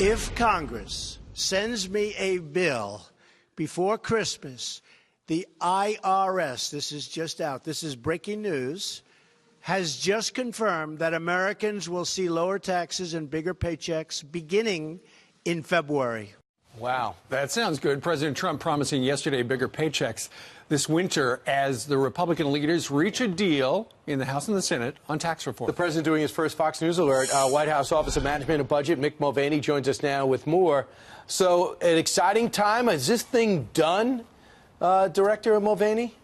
If Congress sends me a bill before Christmas, the IRS, this is just out, this is breaking news, has just confirmed that Americans will see lower taxes and bigger paychecks beginning in February. Wow, that sounds good. President Trump promising yesterday bigger paychecks this winter as the Republican leaders reach a deal in the House and the Senate on tax reform. The president doing his first Fox News alert. White House Office of Management and Budget, Mick Mulvaney, joins us now with more. So, an exciting time. Is this thing done, Director Mulvaney?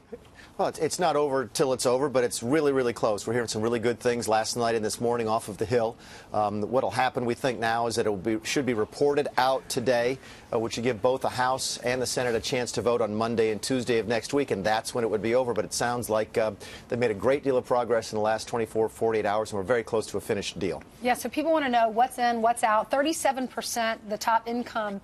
Well, it's not over till it's over, but it's really, really close. We're hearing some really good things last night and this morning off of the Hill. What will happen, we think now, is that it should be reported out today, which would give both the House and the Senate a chance to vote on Monday and Tuesday of next week, and that's when it would be over. But it sounds like they've made a great deal of progress in the last 24, 48 hours, and we're very close to a finished deal. Yeah, so people want to know what's in, what's out. 37%, the top income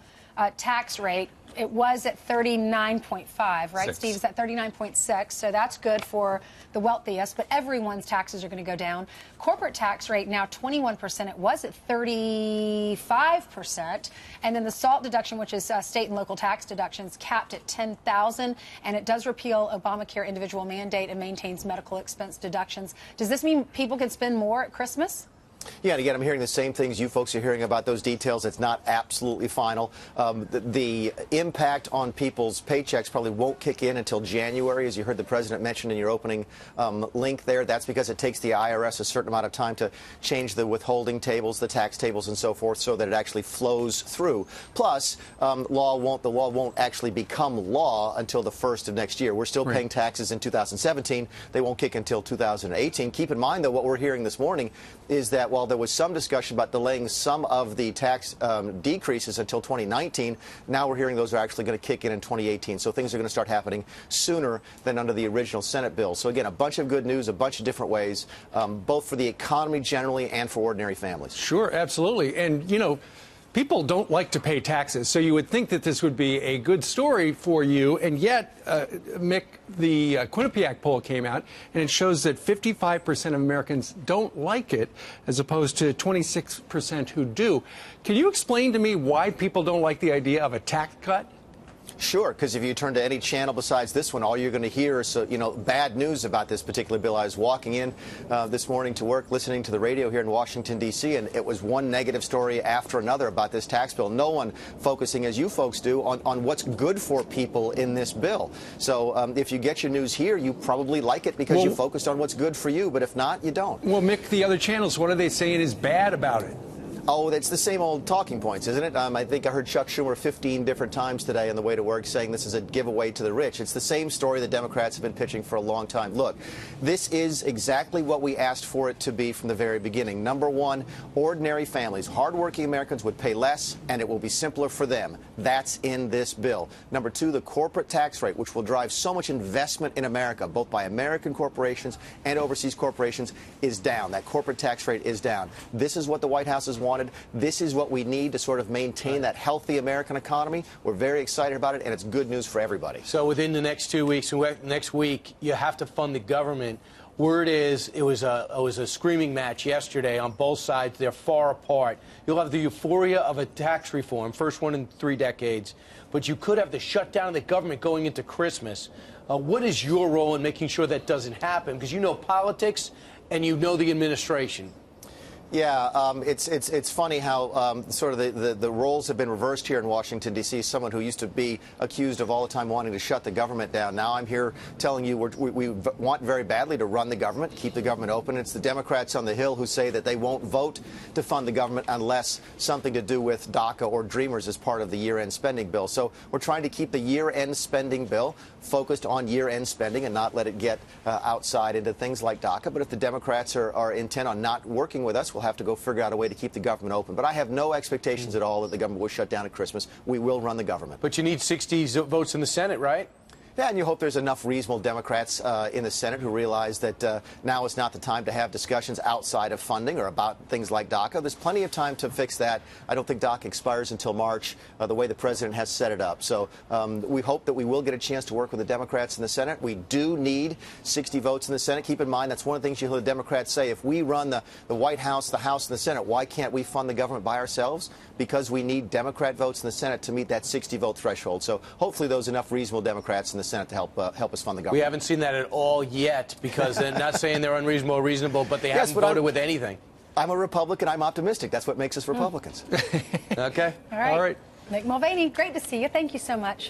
tax rate. It was at 39.5, right, Steve? Is at 39.6, so that's good for the wealthiest, but everyone's taxes are going to go down. Corporate tax rate now 21%. It was at 35%. And then the SALT deduction, which is state and local tax deductions, capped at $10,000, and it does repeal Obamacare individual mandate and maintains medical expense deductions. Does this mean people can spend more at Christmas? Yeah, and again, I'm hearing the same things you folks are hearing about those details. It's not absolutely final. The impact on people's paychecks probably won't kick in until January, as you heard the president mention in your opening link there. That's because it takes the IRS a certain amount of time to change the withholding tables, the tax tables, and so forth, so that it actually flows through. Plus, the law won't actually become law until the 1st of next year. We're still paying taxes in 2017. They won't kick until 2018. Keep in mind, though, what we're hearing this morning is that while there was some discussion about delaying some of the tax decreases until 2019, now we're hearing those are actually going to kick in 2018. So things are going to start happening sooner than under the original Senate bill. So again, a bunch of good news, a bunch of different ways, both for the economy generally and for ordinary families. Sure, absolutely. And, you know, people don't like to pay taxes, so you would think that this would be a good story for you. And yet, Mick, the Quinnipiac poll came out, and it shows that 55% of Americans don't like it, as opposed to 26% who do. Can you explain to me why people don't like the idea of a tax cut? Sure, because if you turn to any channel besides this one, all you're going to hear is, bad news about this particular bill. I was walking in this morning to work, listening to the radio here in Washington, D.C., and it was one negative story after another about this tax bill. No one focusing, as you folks do, on what's good for people in this bill. So if you get your news here, you probably like it because you focused on what's good for you, but if not, you don't. Well, Mick, the other channels, what are they saying is bad about it? Oh, it's the same old talking points, isn't it? I think I heard Chuck Schumer 15 different times today on the way to work saying this is a giveaway to the rich. It's the same story the Democrats have been pitching for a long time. Look, this is exactly what we asked for it to be from the very beginning. Number one, ordinary families, hardworking Americans would pay less, and it will be simpler for them. That's in this bill. Number two, the corporate tax rate, which will drive so much investment in America, both by American corporations and overseas corporations, is down. That corporate tax rate is down. This is what the White House has wanted. This is what we need to sort of maintain that healthy American economy. We're very excited about it, and it's good news for everybody. So within the next 2 weeks, next week, you have to fund the government. Word is it was a screaming match yesterday on both sides. They're far apart. You'll have the euphoria of a tax reform, first one in 3 decades, but you could have the shutdown of the government going into Christmas. What is your role in making sure that doesn't happen? Because you know politics and you know the administration. Yeah, it's funny how sort of the roles have been reversed here in Washington, D.C. Someone who used to be accused of all the time wanting to shut the government down. Now I'm here telling you we want very badly to run the government, keep the government open. It's the Democrats on the Hill who say that they won't vote to fund the government unless something to do with DACA or Dreamers is part of the year-end spending bill. So we're trying to keep the year-end spending bill focused on year-end spending and not let it get outside into things like DACA. But if the Democrats are intent on not working with us, we'll have to go figure out a way to keep the government open. But I have no expectations at all that the government will shut down at Christmas. We will run the government. But you need 60 votes in the Senate, right? Yeah, and you hope there's enough reasonable Democrats in the Senate who realize that now is not the time to have discussions outside of funding or about things like DACA. There's plenty of time to fix that. I don't think DACA expires until March, the way the president has set it up. So we hope that we will get a chance to work with the Democrats in the Senate. We do need 60 votes in the Senate. Keep in mind, that's one of the things you hear the Democrats say. If we run the White House, the House, and the Senate, why can't we fund the government by ourselves? Because we need Democrat votes in the Senate to meet that 60-vote threshold. So hopefully there's enough reasonable Democrats in the Senate to help us fund the government. We haven't seen that at all yet, because they're not saying they're unreasonable or reasonable, but they haven't voted with anything. I'm a Republican. I'm optimistic. That's what makes us Republicans. Okay. All right. All right. Mick Mulvaney, great to see you. Thank you so much.